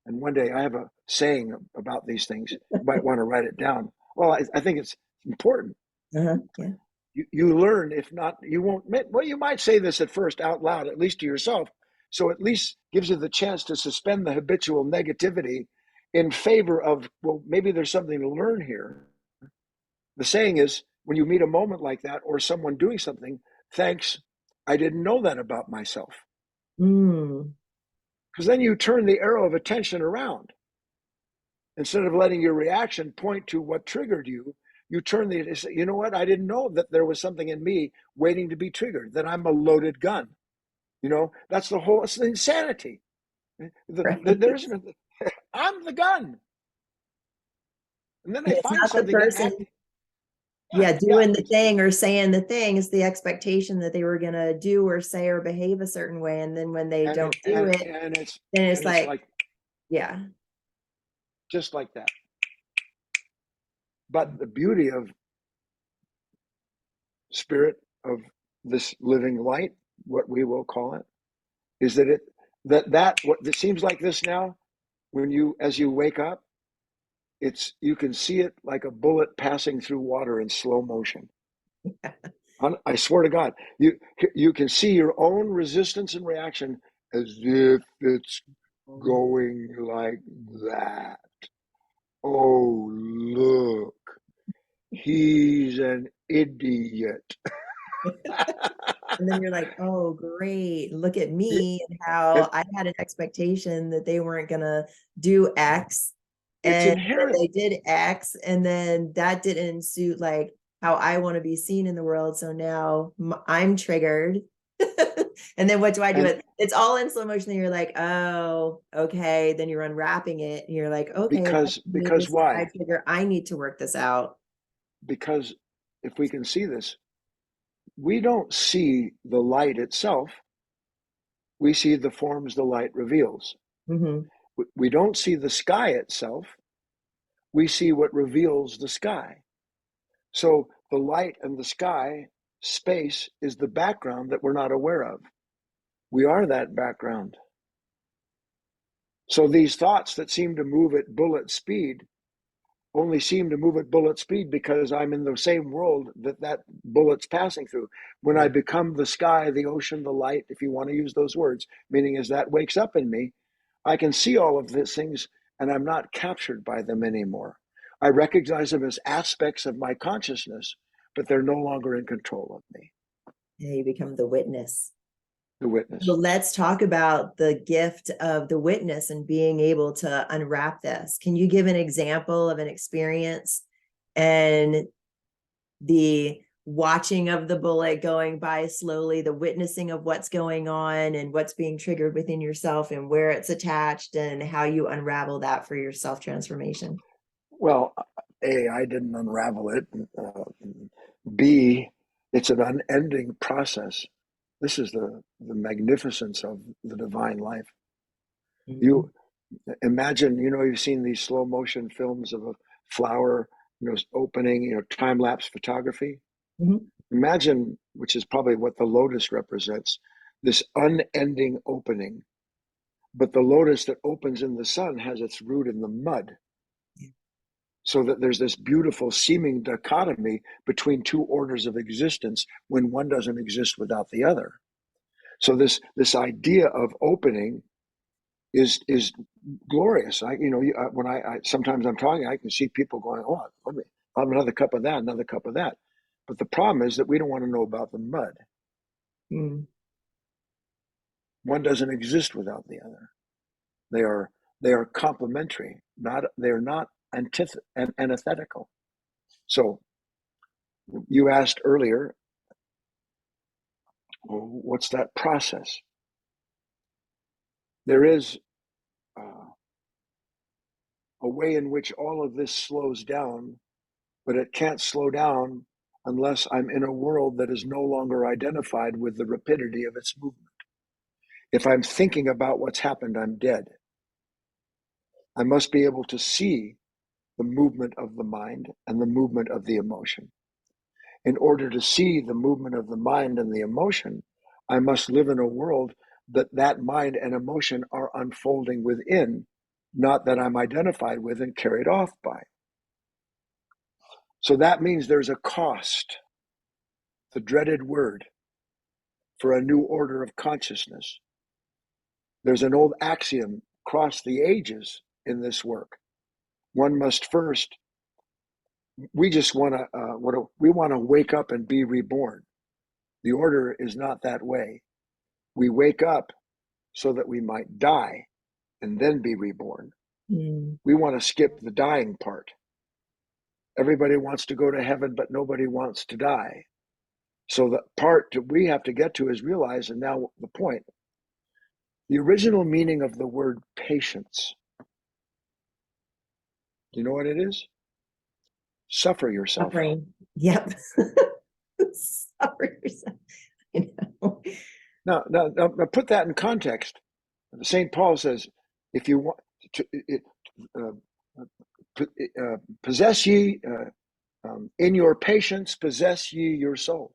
and one day I have a saying about these things, you might want to write it down. Well, I think it's important. Uh-huh. Yeah. You learn, if not, you won't, well, you might say this at first out loud, at least to yourself. So at least gives you the chance to suspend the habitual negativity in favor of, well, maybe there's something to learn here. The saying is, when you meet a moment like that or someone doing something, thanks, I didn't know that about myself. Mm. Because then you turn the arrow of attention around. Instead of letting your reaction point to what triggered you, you turn you know what? I didn't know that there was something in me waiting to be triggered, that I'm a loaded gun. That's it's the insanity. Right. I'm the gun. And then And they it's find not the something to person, act. yeah, Yeah. doing the thing or saying the thing. It's the expectation that they were going to do or say or behave a certain way. And then when they And don't do it, then it's it's like, like, yeah. just like that. But the beauty of spirit, of this living light, what we will call it, is what it seems like this now, as you wake up, you can see it like a bullet passing through water in slow motion. I swear to God, you can see your own resistance and reaction as if it's going like that. Oh, look, he's an idiot. And then you're like, oh, great. Look at Yeah, me and how it, I had an expectation that they weren't going to do X. it's And then inherent. they did X. And then that didn't suit like how I want to be seen in the world. So now I'm triggered. And then what do I do? And It's all in slow motion. And you're like, oh, okay. Then you're unwrapping it. And you're like, okay, maybe because this is my why? trigger. I need to work this out. Because if we can see this, we don't see the light itself. We see the forms the light reveals. Mm-hmm. We don't see the sky itself. We see what reveals the sky. So the light and the sky, space, is the background that we're not aware of. We are that background. So these thoughts that seem to move at bullet speed only seem to move at bullet speed because I'm in the same world that bullet's passing through. When I become the sky, the ocean, the light, if you want to use those words, meaning as that wakes up in me, I can see all of these things and I'm not captured by them anymore. I recognize them as aspects of my consciousness, but they're no longer in control of me. Yeah, you become the witness. The witness. So let's talk about the gift of the witness and being able to unwrap this. Can you give an example of an experience and the watching of the bullet going by slowly, the witnessing of what's going on and what's being triggered within yourself and where it's attached and how you unravel that for your self-transformation? Well, A, I didn't unravel it. B, it's an unending process. This is the magnificence of the divine life. Mm-hmm. You imagine, you've seen these slow motion films of a flower, opening, time-lapse photography. Mm-hmm. Imagine, which is probably what the lotus represents, this unending opening. But the lotus that opens in the sun has its root in the mud. So that there's this beautiful seeming dichotomy between two orders of existence when one doesn't exist without the other. So this idea of opening is glorious. When I sometimes I'm talking, I can see people going, "Oh, let me have another cup of that, another cup of that." But the problem is that we don't want to know about the mud. Mm. One doesn't exist without the other. They are complementary. They're not antithetical. So you asked earlier, well, what's that process? There is a way in which all of this slows down, but it can't slow down unless I'm in a world that is no longer identified with the rapidity of its movement. If I'm thinking about what's happened, I'm dead. I must be able to see the movement of the mind and the movement of the emotion. In order to see the movement of the mind and the emotion, I must live in a world that mind and emotion are unfolding within, not that I'm identified with and carried off by. So that means there's a cost, the dreaded word, for a new order of consciousness. There's an old axiom across the ages in this work. One must first, we just want to wake up and be reborn. The order is not that way. We wake up so that we might die and then be reborn. Mm. We want to skip the dying part. Everybody wants to go to heaven, but nobody wants to die. So the part that we have to get to is realize, and now the point, the original meaning of the word patience. Do you know what it is? Suffer yourself. Suffering. Yep. Suffer yourself. Now, put that in context. St. Paul says, if you want to possess ye, in your patience, possess ye your soul.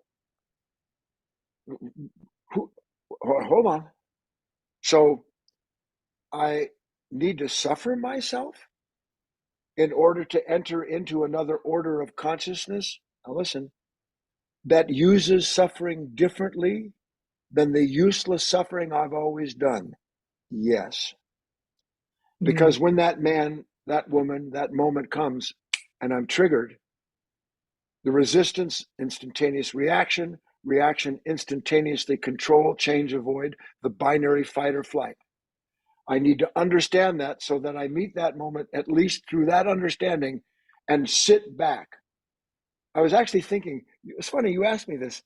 Hold on. So I need to suffer myself in order to enter into another order of consciousness? Now listen, that uses suffering differently than the useless suffering I've always done. Yes. Because when that man, that woman, that moment comes and I'm triggered, the resistance, instantaneous reaction, reaction, instantaneously control, change, avoid, the binary fight or flight. I need to understand that so that I meet that moment, at least through that understanding, and sit back. I was actually thinking, it's funny, you asked me this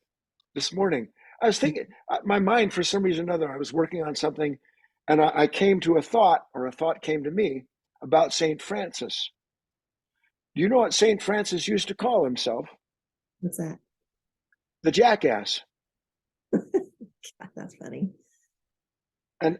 morning. I was thinking, my mind, for some reason or another, I was working on something, and I came to a thought, or a thought came to me about St. Francis. Do you know what St. Francis used to call himself? What's that? The jackass. That's funny. And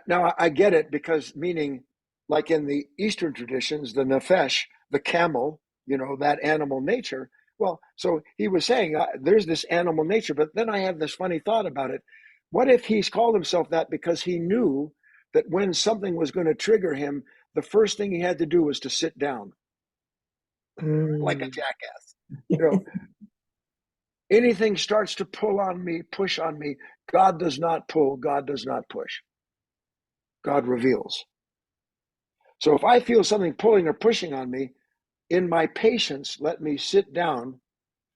now I get it, because meaning, like in the Eastern traditions, the nefesh, the camel, that animal nature. Well, so he was saying there's this animal nature, but then I had this funny thought about it. What if he's called himself that because he knew that when something was going to trigger him, the first thing he had to do was to sit down like a jackass. You know, anything starts to pull on me, push on me. God does not pull, God does not push. God reveals. So if I feel something pulling or pushing on me, in my patience, let me sit down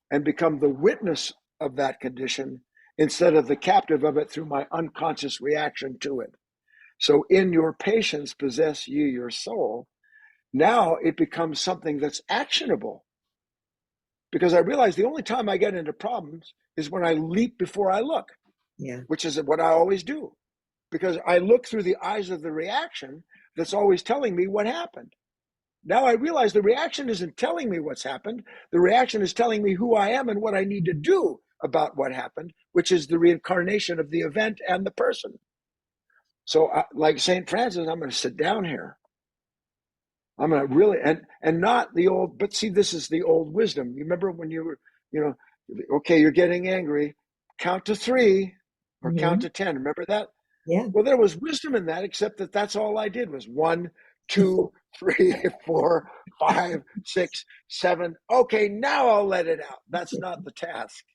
and become the witness of that condition instead of the captive of it through my unconscious reaction to it. So in your patience possess ye your soul. Now it becomes something that's actionable, because I realize the only time I get into problems is when I leap before I look, Yeah. which is what I always do, because I look through the eyes of the reaction that's always telling me what happened. Now I realize the reaction isn't telling me what's happened. The reaction is telling me who I am and what I need to do about what happened, which is the reincarnation of the event and the person. So like St. Francis, I'm going to sit down here. I'm going to really, and not the old, but see, this is the old wisdom. You remember when you were, you know, okay, you're getting angry, count to 3 or count to 10. Remember that? Yeah. Well, there was wisdom in that, except that that's all I did was 1, 2, 3, 4, 5, 6, 7. Okay, now I'll let it out. That's not the task.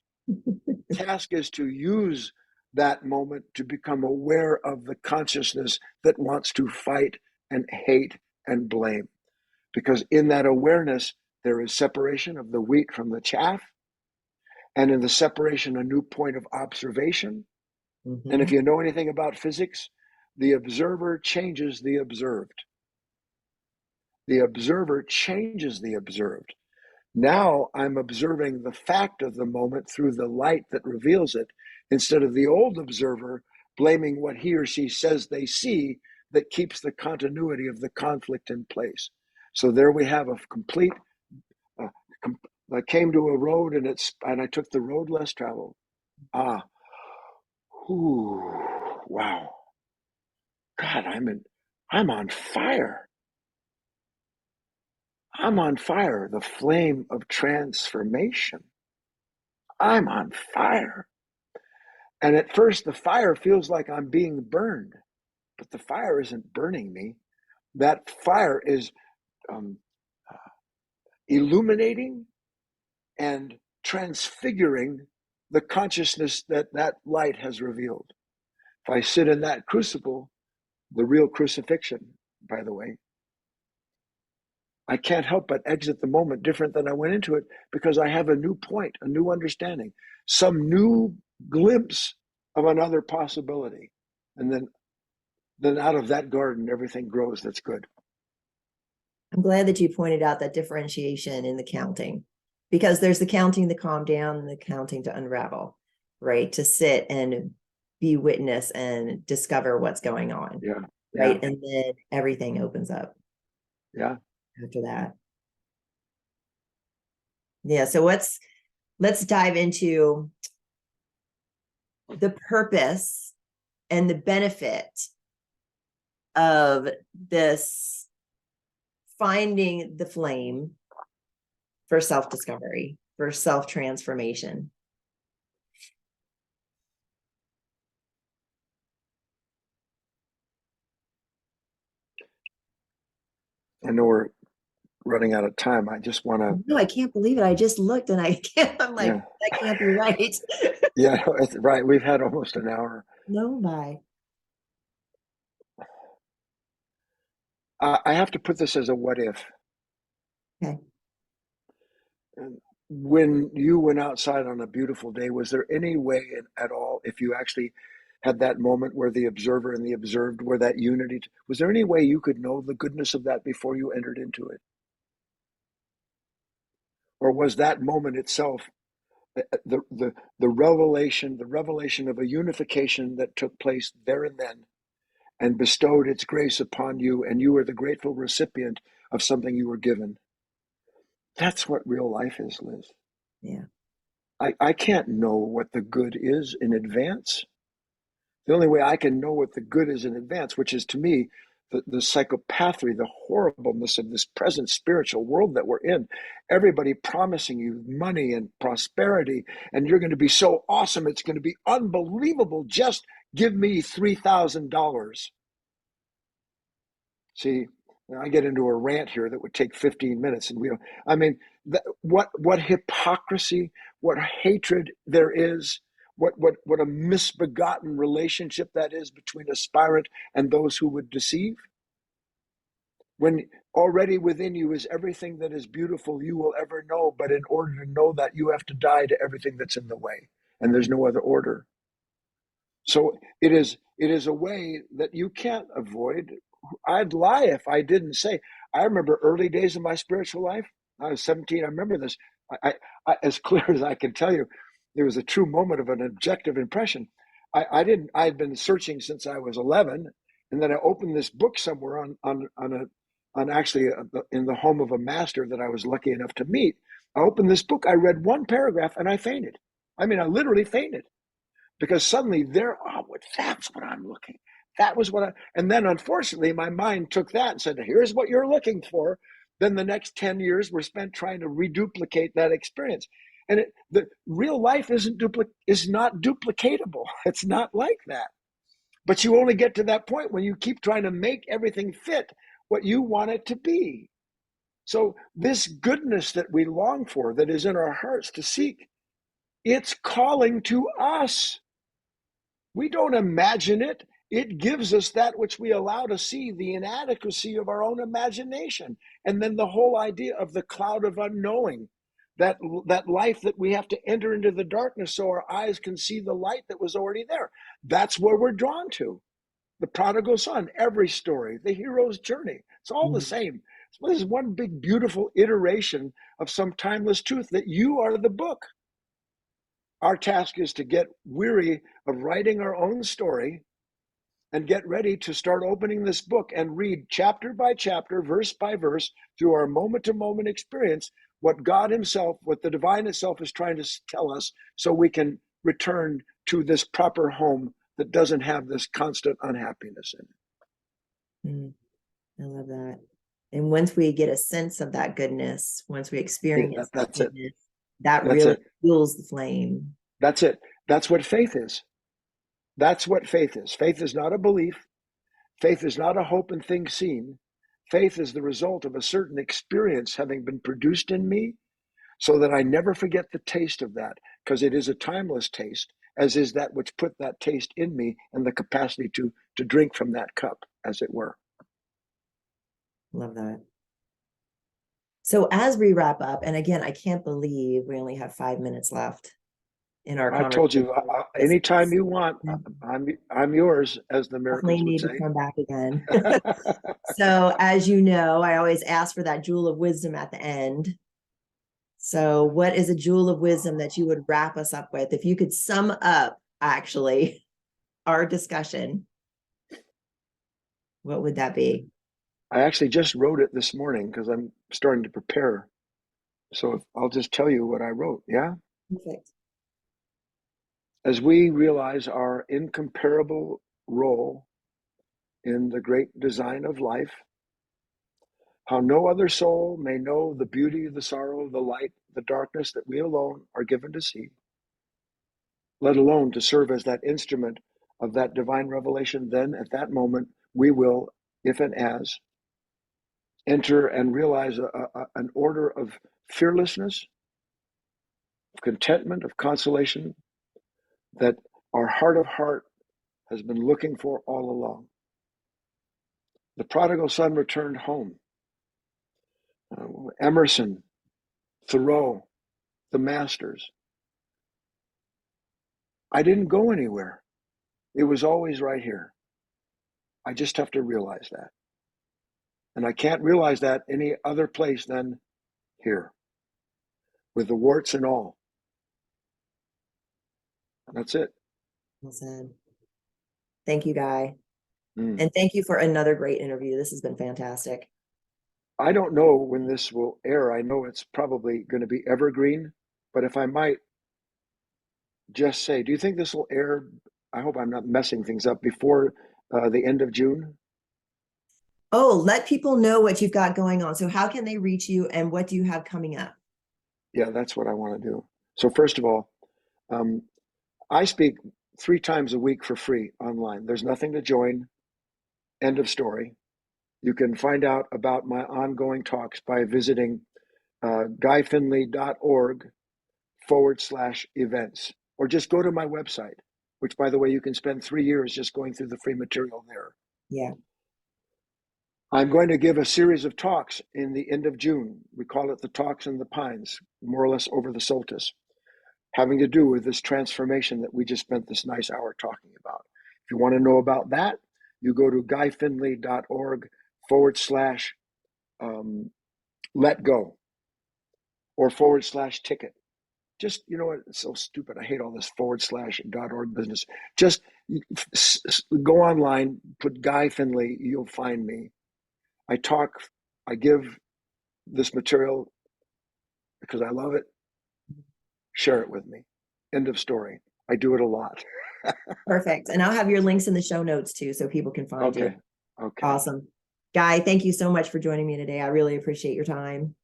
Task is to use that moment to become aware of the consciousness that wants to fight and hate and blame. Because in that awareness, there is separation of the wheat from the chaff. And in the separation, a new point of observation. And if you know anything about physics, the observer changes the observed. The observer changes the observed. Now I'm observing the fact of the moment through the light that reveals it, instead of the old observer blaming what he or she says they see that keeps the continuity of the conflict in place. So there we have a complete, I came to a road and I took the road less traveled. Wow. God, I'm on fire. I'm on fire. The flame of transformation. I'm on fire. And at first, the fire feels like I'm being burned, but the fire isn't burning me. That fire is um, illuminating and transfiguring the consciousness that that light has revealed. If I sit in that crucible, the real crucifixion, by the way, I can't help but exit the moment different than I went into it, because I have a new point, a new understanding, some new glimpse of another possibility. And then out of that garden, everything grows that's good. I'm glad that you pointed out that differentiation in the counting, because there's the counting to calm down and the counting to unravel, right? To sit and be witness and discover what's going on. Yeah. Right. Yeah. And then everything opens up. Yeah. After that. Yeah. So let's dive into the purpose and the benefit of this finding the flame for self-discovery, for self-transformation. I know we're running out of time. I just want to. No, I can't believe it. I just looked and I'm like, Yeah. that can't be right. Yeah. Right. We've had almost an hour. No, bye. I have to put this as a what if. Okay. When you went outside on a beautiful day, was there any way at all, if you actually had that moment where the observer and the observed were that unity, was there any way you could know the goodness of that before you entered into it? Or was that moment itself the revelation of a unification that took place there and then and bestowed its grace upon you, and you were the grateful recipient of something you were given? That's what real life is, Liz. Yeah. I can't know what the good is in advance. The only way I can know what the good is in advance, which is to me the psychopathy, the horribleness of this present spiritual world that we're in. Everybody promising you money and prosperity, and you're going to be so awesome. It's going to be unbelievable. Just give me $3,000. See, I get into a rant here that would take 15 minutes, and I mean, what hypocrisy, what hatred there is, what a misbegotten relationship that is between aspirant and those who would deceive. When already within you is everything that is beautiful you will ever know, but in order to know that, you have to die to everything that's in the way, and there's no other order. So it is a way that you can't avoid. I'd lie if I didn't say. I remember early days of my spiritual life. I was 17. I remember this. As clear as I can tell you, there was a true moment of an objective impression. I didn't. I had been searching since I was 11, and then I opened this book somewhere on actually in the home of a master that I was lucky enough to meet. I opened this book. I read one paragraph and I fainted. I mean, I literally fainted. Because suddenly that's what I'm looking. That was and then unfortunately my mind took that and said, here's what you're looking for. Then the next 10 years were spent trying to reduplicate that experience. And the real life is not duplicatable. It's not like that. But you only get to that point when you keep trying to make everything fit what you want it to be. So this goodness that we long for, that is in our hearts to seek, it's calling to us. We don't imagine it. It gives us that which we allow to see, the inadequacy of our own imagination. And then the whole idea of the cloud of unknowing, that life that we have to enter into the darkness so our eyes can see the light that was already there. That's where we're drawn to. The prodigal son, every story, the hero's journey. It's all the same. So this is one big, beautiful iteration of some timeless truth that you are the book. Our task is to get weary of writing our own story and get ready to start opening this book and read chapter by chapter, verse by verse, through our moment-to-moment experience, what God himself, what the divine itself is trying to tell us, so we can return to this proper home that doesn't have this constant unhappiness in it. I love that. And once we get a sense of that goodness, once we experience that goodness, that really fuels the flame. That's it. That's what faith is. That's what faith is. Faith is not a belief. Faith is not a hope in things seen. Faith is the result of a certain experience having been produced in me, so that I never forget the taste of that, because it is a timeless taste, as is that which put that taste in me and the capacity to drink from that cup, as it were. Love that. So as we wrap up, and again, I can't believe we only have 5 minutes left in our conversation. I told you, anytime you want, I'm yours, as the Americans would say. Definitely need to come back again. So as you know, I always ask for that jewel of wisdom at the end. So what is a jewel of wisdom that you would wrap us up with? If you could sum up, actually, our discussion, what would that be? I actually just wrote it this morning because I'm starting to prepare. So I'll just tell you what I wrote, yeah? Perfect. As we realize our incomparable role in the great design of life, how no other soul may know the beauty, the sorrow, the light, the darkness that we alone are given to see, let alone to serve as that instrument of that divine revelation, then at that moment we will, if and as, enter and realize an order of fearlessness, of contentment, of consolation that our heart of heart has been looking for all along. The prodigal son returned home. Emerson, Thoreau, the masters. I didn't go anywhere. It was always right here. I just have to realize that. And I can't realize that any other place than here, with the warts and all. That's it. Well said. Thank you, Guy. And thank you for another great interview. This has been fantastic. I don't know when this will air. I know it's probably going to be evergreen, but if I might just say, do you think this will air? I hope I'm not messing things up, before the end of June. Oh, let people know what you've got going on. So how can they reach you, and what do you have coming up? Yeah, that's what I want to do. So first of all, I speak 3 times a week for free online. There's nothing to join. End of story. You can find out about my ongoing talks by visiting guyfinley.org/events, or just go to my website, which, by the way, you can spend 3 years just going through the free material there. Yeah. I'm going to give a series of talks in the end of June. We call it the Talks in the Pines, more or less over the solstice, having to do with this transformation that we just spent this nice hour talking about. If you want to know about that, you go to guyfinley.org/let go or /ticket. Just, you know what, it's so stupid. I hate all this /.org business. Just go online, put Guy Finley, you'll find me. I give this material because I love it. Share it with me. End of story. I do it a lot. Perfect. And I'll have your links in the show notes too, so people can find you. Okay. Awesome. Guy, thank you so much for joining me today. I really appreciate your time.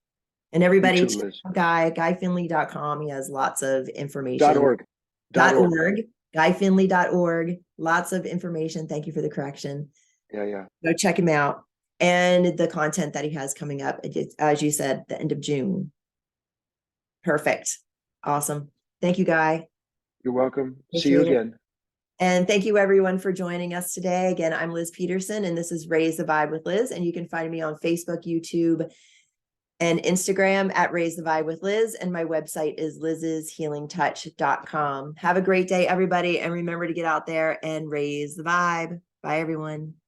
And everybody, check out guyfinley.com. He has lots of information. .org. Guyfinley.org. Lots of information. Thank you for the correction. Yeah. Go check him out. And the content that he has coming up, as you said, the end of June. Perfect. Awesome. Thank you, Guy. You're welcome. Appreciate See you it. again. And thank you everyone for joining us today. Again, I'm Liz Peterson, and this is Raise the Vibe with Liz. And you can find me on Facebook, YouTube, and Instagram at Raise the Vibe with Liz. And my website is lizshealingtouch.com. Have a great day, everybody. And remember to get out there and raise the vibe. Bye, everyone.